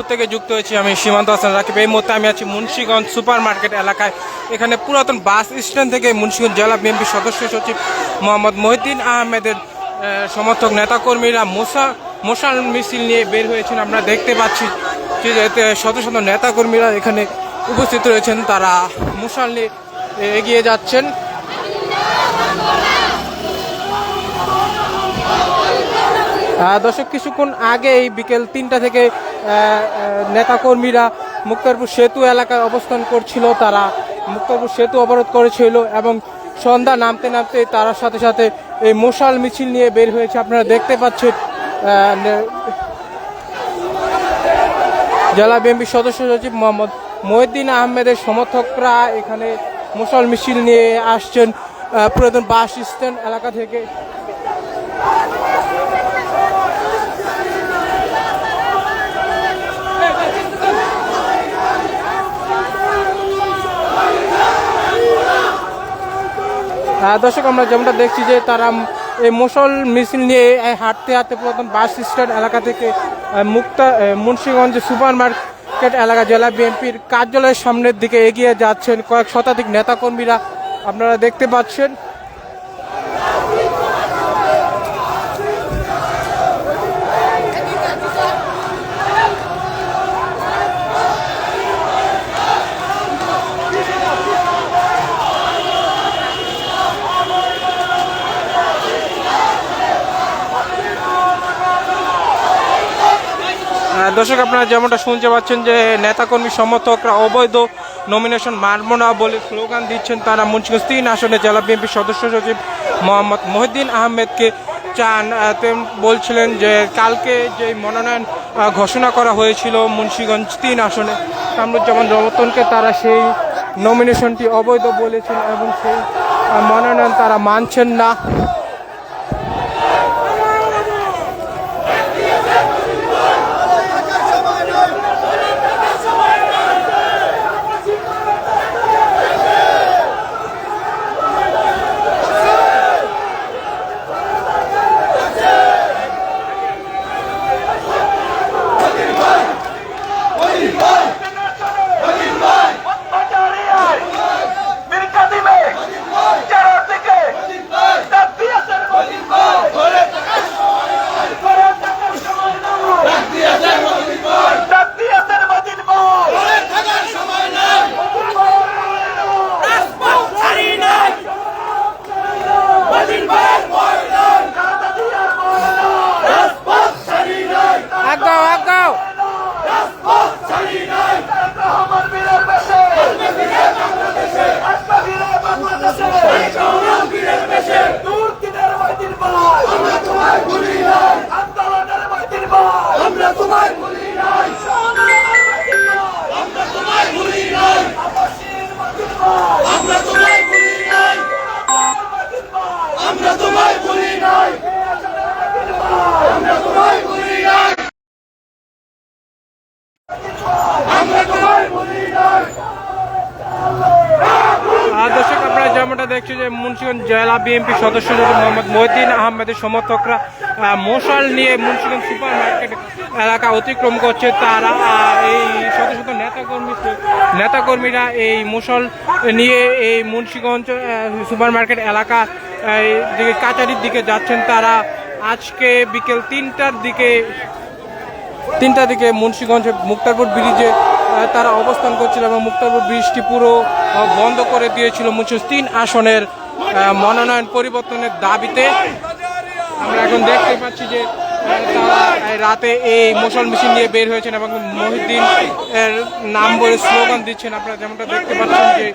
রংপুর থেকে যুক্ত হয়েছি আমি সীমান্ত হাসান রাকিব। এই মুহূর্তে আমি আছি মুন্সিগঞ্জ সুপার মার্কেট এলাকায়। এখানে পুরাতন বাস স্ট্যান্ড থেকে মুন্সিগঞ্জ জেলা বিএনপি সদস্য সচিব মোহাম্মদ মহিউদ্দিন আহমেদের সমর্থক নেতাকর্মীরা মশাল মিছিল নিয়ে বের হয়েছেন। আমরা দেখতে পাচ্ছি যে শত শত নেতাকর্মীরা এখানে উপস্থিত রয়েছেন, তারা মশাল নিয়ে এগিয়ে যাচ্ছেন। দর্শক, কিছুক্ষণ আগে এই বিকেল 3টা থেকে নেতাকর্মীরা মুক্তারপুর সেতু এলাকায় অবস্থান করছিল। তারা মুক্তারপুর সেতু অবরোধ করেছিল এবং সন্ধ্যা নামতে নামতে তার সাথে সাথে এই মশাল মিছিল নিয়ে বের হয়েছে। আপনারা দেখতে পাচ্ছেন জেলা বিএনপি সদস্য সচিব মোহাম্মদ মহিউদ্দিন আহমেদের সমর্থকরা এখানে মশাল মিছিল নিয়ে আসছেন পুরাতন বাস স্ট্যান্ড এলাকা থেকে। দর্শক, আমরা যেমনটা দেখছি যে তারা এই মশাল মিছিল নিয়ে হাঁটতে হাঁটতে পুরাতন বাস স্ট্যান্ড এলাকা থেকে মুন্সিগঞ্জ সুপার মার্কেট এলাকা জেলা বিএনপির কার্যালয়ের সামনের দিকে এগিয়ে যাচ্ছেন কয়েক শতাধিক নেতাকর্মীরা, আপনারা দেখতে পাচ্ছেন। দর্শক, আপনারা যেমনটা শুনতে পাচ্ছেন যে নেতাকর্মী সমর্থকরা অবৈধ নমিনেশন মানব না বলে স্লোগান দিচ্ছেন। তারা মুন্সিগঞ্জ 3 আসনে জেলা বিএনপির সদস্য সচিব মোহাম্মদ মহিউদ্দিন আহমেদকে চান। বলছিলেন যে কালকে যে মনোনয়ন ঘোষণা করা হয়েছিল মুন্সিগঞ্জ 3 আসনে কামরুজ্জামান রতনকে, তারা সেই নমিনেশনটি অবৈধ বলেছেন এবং সেই মনোনয়ন তারা মানছেন না। দর্শক, আপনারা যেমনটা দেখছি যে মুন্সিগঞ্জ জেলা বিএনপি সদস্য সচিব মোহাম্মদ মহিউদ্দিন আহমেদের সমর্থকরা মশাল নিয়ে মুন্সিগঞ্জ সুপার মার্কেট এলাকা অতিক্রম করছে। তারা এই শত শত নেতাকর্মীরা এই মশাল নিয়ে এই মুন্সিগঞ্জ সুপার মার্কেট এলাকা দিকে কাচারির দিকে যাচ্ছেন। তারা আজকে বিকেল 3টার দিকে মুন্সিগঞ্জ মুক্তারপুর ব্রিজে তারা অবস্থান করছিল এবং মুক্তারপুর ব্রিজটি পুরো বন্ধ করে দিয়েছিল মুন্সিগঞ্জ 3 আসনের মনোনয়ন পরিবর্তনের দাবিতে। আমরা এখন দেখতে পাচ্ছি যে তারা রাতে এই মশাল মিছিল নিয়ে বের হয়েছেন এবং মহিউদ্দিন এর নাম বলে স্লোগান দিচ্ছেন। আপনারা যেমনটা দেখতে পাচ্ছেন যে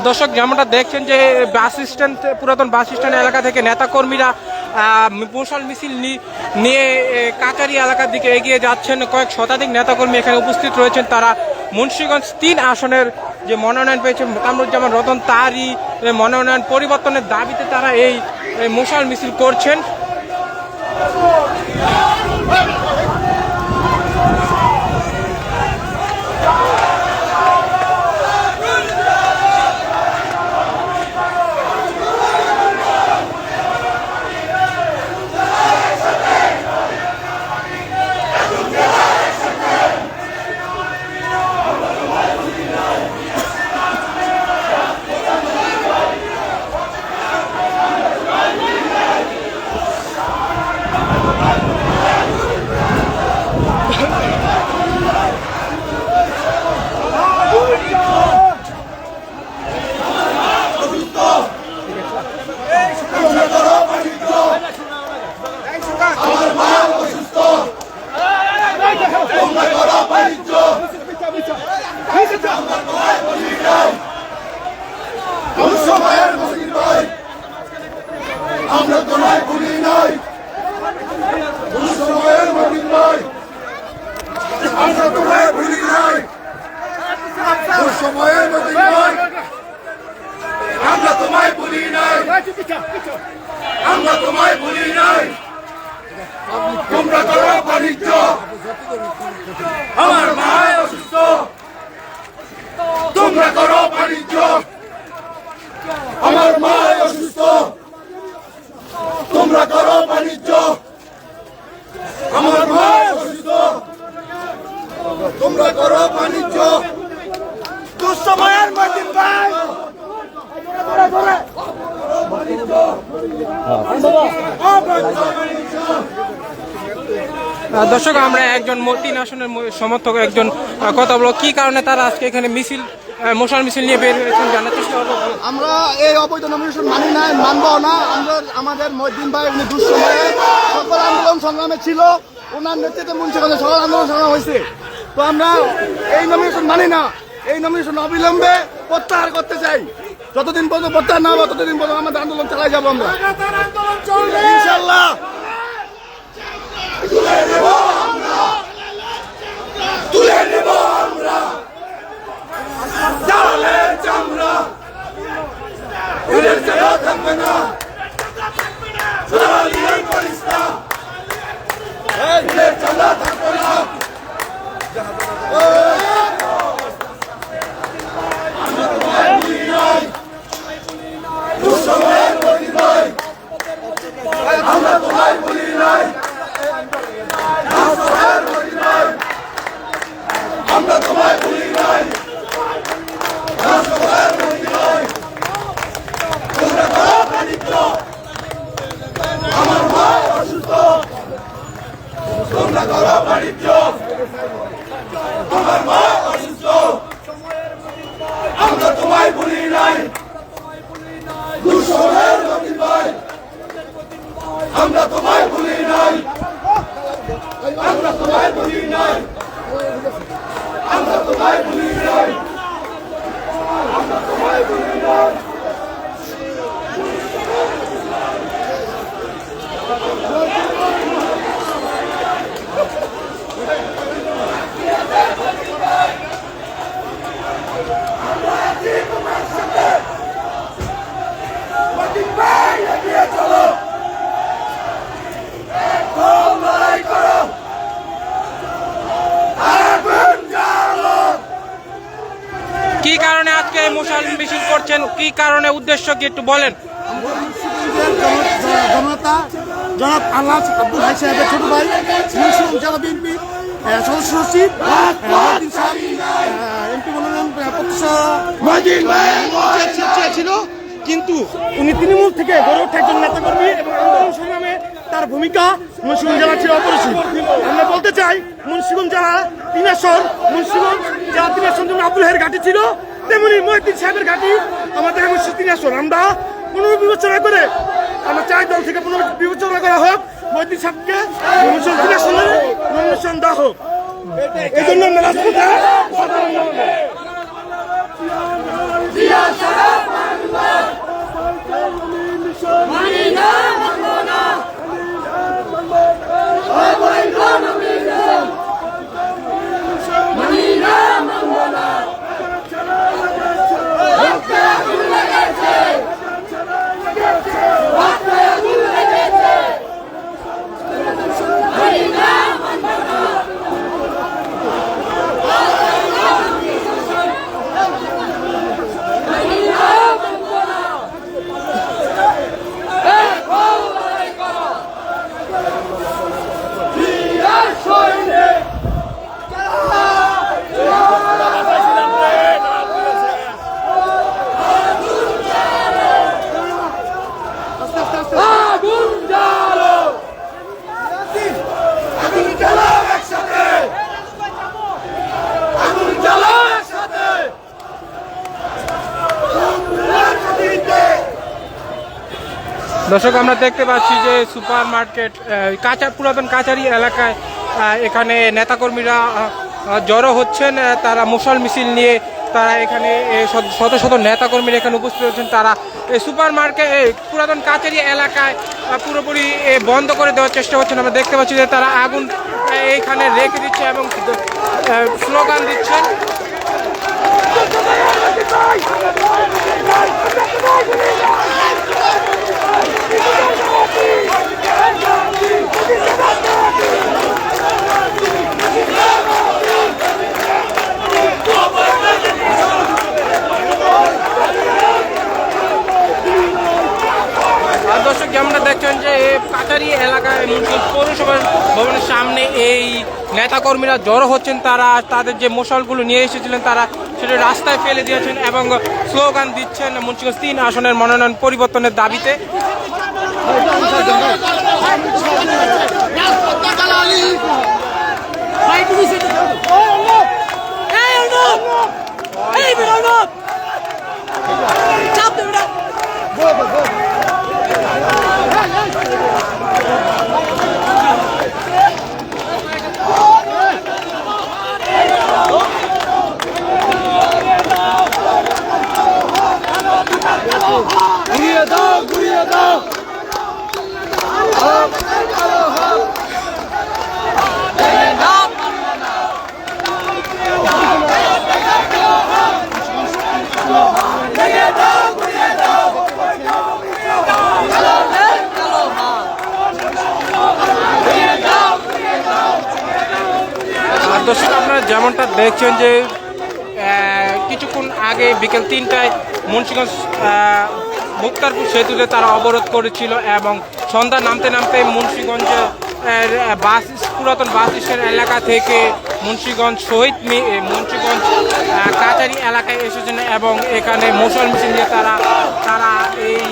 দর্শক যেমনটা দেখছেন যে বাস স্ট্যান্ড, পুরাতন বাস স্ট্যান্ড এলাকা থেকে নেতাকর্মীরা মশাল মিছিল নিয়ে কাচারি এলাকার দিকে এগিয়ে যাচ্ছেন। কয়েক শতাধিক নেতাকর্মী এখানে উপস্থিত রয়েছেন। তারা মুন্সিগঞ্জ 3 আসনের যে মনোনয়ন পেয়েছে কামরুজ্জামান রতন, তারই মনোনয়ন পরিবর্তনের দাবিতে তারা এই মশাল মিছিল করছেন। আমরা তোমায় ভুলি নাই, সময়ের মদিন ভাই, আমরা তোমায় ভুলি নাই, সময়ের মদিন ভাই, আমরা তোমায় ভুলি নাই, আমরা তোমায় ভুলি নাই। তোমরা করো বাণিজ্য, আমার মায় অসুস্থ, তোমরা করো বাণিজ্য, আমার মায় অসুস্থ, তোমরা করো বাণিজ্য, আমার মায় অসুস্থ, তোমরা করো বাণিজ্য। দুঃসময়ের মদিন ভাই, দর্শক আমরা একজন 3 আসনের সমর্থক একজন কথা বলবো কি কারণে তারা আজকে এখানে মিছিল মশাল মিছিল নিয়ে বের হয়েছেন জানার চেষ্টা করবো। আমরা এই অবৈধ নমিনেশন মানি না, মানবো না। আমরা আমাদের মহিউদ্দিন ভাই উনি দুঃসময়ে সকল আন্দোলন সংগ্রামে ছিল, ওনার নেতৃত্বে মুন্সিগঞ্জে সকল আন্দোলন সংগ্রাম হয়েছে। তো আমরা এই নমিনেশন মানি না, এই নমিনেশন অবিলম্বে প্রত্যাহার করতে চাই। যতদিন পর্যন্ত প্রত্যাহার না হবে ততদিন পর্যন্ত আমাদের আন্দোলন চালাই যাবো আমরা ইনশাল্লাহ। তুলে নেব আমরা জালের চামড়া, এদের জায়গা থাকবে না, জালিয়াত করিস না, এদের জায়গা থাকবে না। আমরা তোমায় ভুলি নাই, দুঃসময়ের মদিন ভাই, আমরা তোমায় ভুলি নাই, দুঃসময়ের মদিন ভাই, আমরা তোমায় ভুলি নাই, দুঃসময়ের মদিন ভাই, তোমরা করো বাণিজ্য, আমার মায় অসুস্থ, তোমরা করো বাণিজ্য, আমার মায় অসুস্থ, আমরা তোমায় ভুলি নাই, দুঃসময়ের মদিন ভাই, আমরা তোমায় ভুলি নাই, আমরা তোমায় ভুলি নাই, আমরা তোমায় ভুলি নাই, আমরা তোমায় ভুলি নাই। চলো লড়াই করো, কি কারণে আজকে এই মশাল মিছিল করছেন, কি কারণে উদ্দেশ্য কি একটু বলেন। জনতা জনাব আলহাজ আব্দুল হাই সাহেবের ছোট ভাই মুন্সিগঞ্জ জেলা বিএনপির সদস্য সচিব এমপি মনোনয়ন ছিল, কিন্তু উনি তৃণমূল থেকে গড়ে ওঠা একজন নেতাকর্মী এবং আন্দোলন সংগ্রামে তার ভূমিকা মুন্সিগঞ্জ জেলা ছিল অপরিসীম। আমরা বলতে চাই মুন্সিগঞ্জ জেলা 3 আসন, মুন্সিগঞ্জ জেলা 3 আসন যেমন আব্দুল হাইয়ের ঘাঁটি ছিল, তেমনি মহিউদ্দিন সাহেবের ঘাঁটি আমাদের 3 আসন। আমরা পুনর্বিবেচনা করে আমরা চাই দল থেকে পুনর্বিবেচনা করা হোক, মহিউদ্দিন সাহেবকে 3 আসনে নমিনেশন দেওয়া হোক। এই জন্য রাজপথে দর্শক আমরা দেখতে পাচ্ছি যে সুপার মার্কেট পুরাতন কাচারি এলাকায় এখানে নেতাকর্মীরা জড়ো হচ্ছেন। তারা মশাল মিছিল নিয়ে তারা এখানে শত শত নেতাকর্মীরা এখানে উপস্থিত হচ্ছেন। তারা এই সুপার মার্কেট পুরাতন কাচারি এলাকায় পুরোপুরি বন্ধ করে দেওয়ার চেষ্টা করছেন। আমরা দেখতে পাচ্ছি যে তারা আগুন এইখানে রেখে দিচ্ছে এবং স্লোগান দিচ্ছেন। দর্শক যেমনটা দেখছেন যে কাচারি এলাকায় পৌরসভা ভবনের সামনে এই নেতাকর্মীরা জড়ো হচ্ছেন। তারা তাদের যে মশালগুলো নিয়ে এসেছিলেন তারা সেটা রাস্তায় ফেলে দিয়েছেন এবং স্লোগান দিচ্ছেন মুন্সিগঞ্জ ৩ আসনের মনোনয়ন পরিবর্তনের দাবিতে। ঘুরিয়ে দাও দর্শক আপনারা যেমনটা দেখছেন যে কিছুক্ষণ আগে বিকেল ৩টায় মুন্সিগঞ্জ মুক্তারপুর সেতুতে তারা অবরোধ করেছিল এবং সন্ধ্যা নামতে নামতে মুন্সিগঞ্জের পুরাতন বাস স্ট্যান্ড এলাকা থেকে মুন্সিগঞ্জ মুন্সিগঞ্জ কাচারি এলাকায় এসেছেন এবং এখানে মশাল মিছিল নিয়ে তারা এই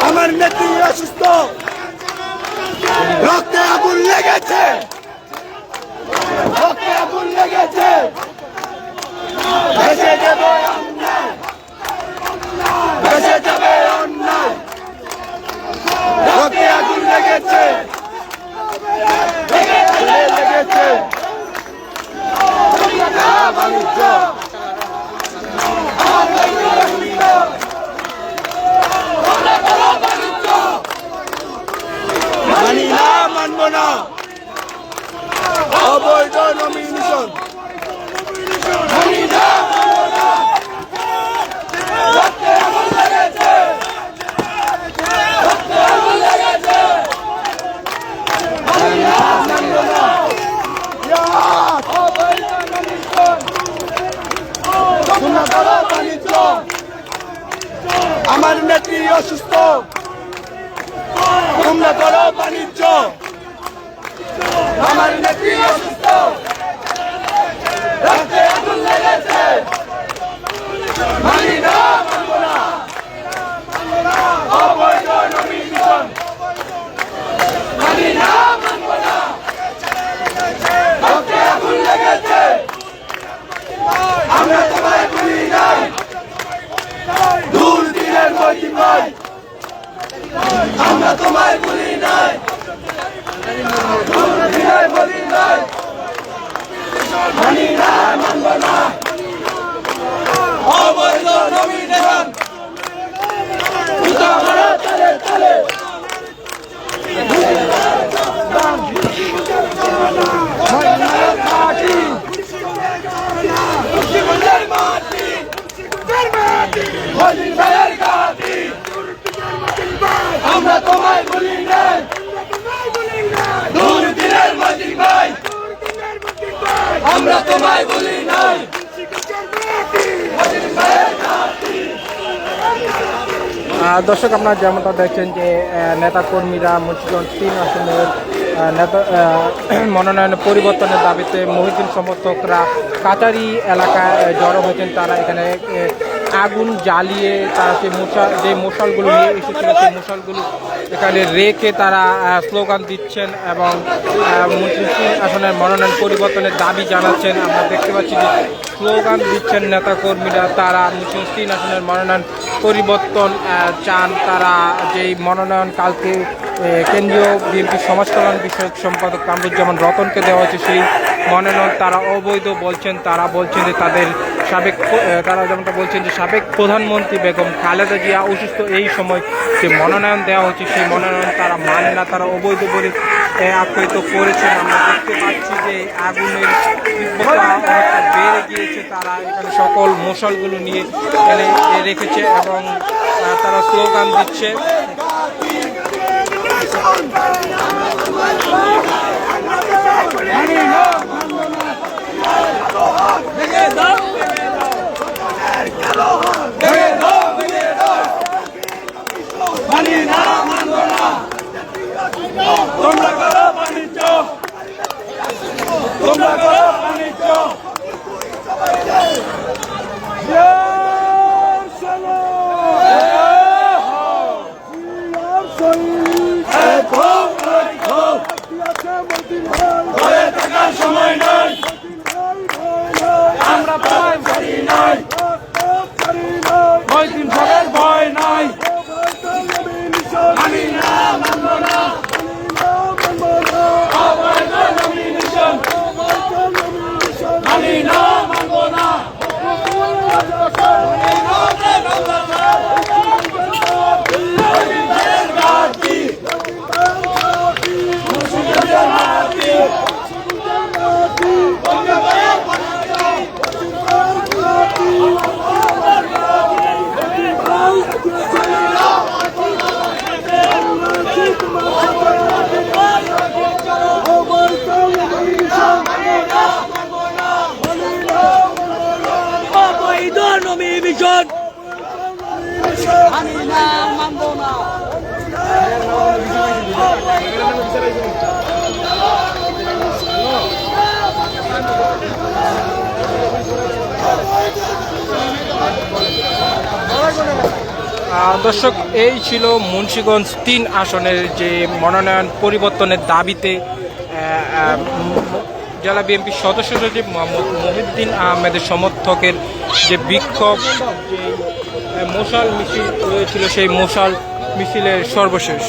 আমার নেত্রী অসুস্থ, রক্তে আগুন লেগেছে, রক্তে আগুন লেগেছে, ভেসে যাবে অন্যায়, ভেসে যাবে অন্যায়, রক্তে আগুন লেগেছে, পার্টি অসুস্থ রক্তে আগুন লেগেছে মানি না মানব না অবৈধ নমিনেশন মানি না মানব না রক্তে আগুন লেগেছে আমরা তোমায় ভুলি নাই দুর্দিনের মহিদিন ভাই আমরা তোমায় ভুলি নাই দুর্দিনের মহিদিন ভাই মানি না মানব না অবৈধ নমিনেশন তালে তালে আমরা তোমায় ভুলি নাই দুর্দিনের মহিদিন ভাই আমরা তোমায় ভুলি নাই দর্শক আপনারা যেমনটা দেখছেন যে নেতা কর্মীরা মুন্সিগঞ্জ 3 আসনের নেতা মনোনয়ন পরিবর্তনের দাবিতে মহিউদ্দিন সমর্থকরা কাটারি এলাকায় জড়ো হয়েছেন। তারা এখানে আগুন জ্বালিয়ে তারা যে মশালগুলো নিয়ে এসেছিল সেই মশালগুলো এখানে রেখে তারা স্লোগান দিচ্ছেন এবং মুন্সিগঞ্জ 3 আসনের মনোনয়ন পরিবর্তনের দাবি জানাচ্ছেন। আমরা দেখতে পাচ্ছি যে স্লোগান দিচ্ছেন নেতা কর্মীরা, তারা মুন্সিগঞ্জ 3 আসনের মনোনয়ন পরিবর্তন চান। তারা যেই মনোনয়ন কালকে কেন্দ্রীয় বিএনপি সমাজ কল্যাণ বিষয়ক সম্পাদক কামরুজ্জামান রতনকে দেওয়া হয়েছে সেই মনোনয়ন তারা অবৈধ বলছেন। তারা বলছেন যে তারা যেমনটা বলছেন যে সাবেক প্রধানমন্ত্রী বেগম খালেদা জিয়া অসুস্থ এই সময় যে মনোনয়ন দেওয়া হচ্ছে সেই মনোনয়ন তারা মানে না, তারা অবৈধ বলে আখ্যায়িত করেছেন। আমরা দেখতে পাচ্ছি যে আগুনের তীব্রতা অনেকটা বেড়ে গিয়েছে। তারা এখানে সকল মশালগুলো নিয়ে এনে রেখেছে এবং তারা স্লোগান দিচ্ছে। তোমরা করো বাণিজ্য, তোমরা করো বাণিজ্য। সময় নাই আমরা ভয় করি নাই, মহিউদ্দিন সাহেবের ভয় নাই। মানি না মানব না অবৈধ নমিনেশন মানি না মানব না আমি না মানব না। দর্শক, এই ছিল মুন্সিগঞ্জ 3 আসনের যে মনোনয়ন পরিবর্তনের দাবিতে জেলা বিএনপির সদস্য সচিব মোহাম্মদ মহিউদ্দিন আহমেদের সমর্থকের যে বিক্ষোভ, যে মশাল মিছিল হয়েছিল সেই মশাল মিছিলের সর্বশেষ।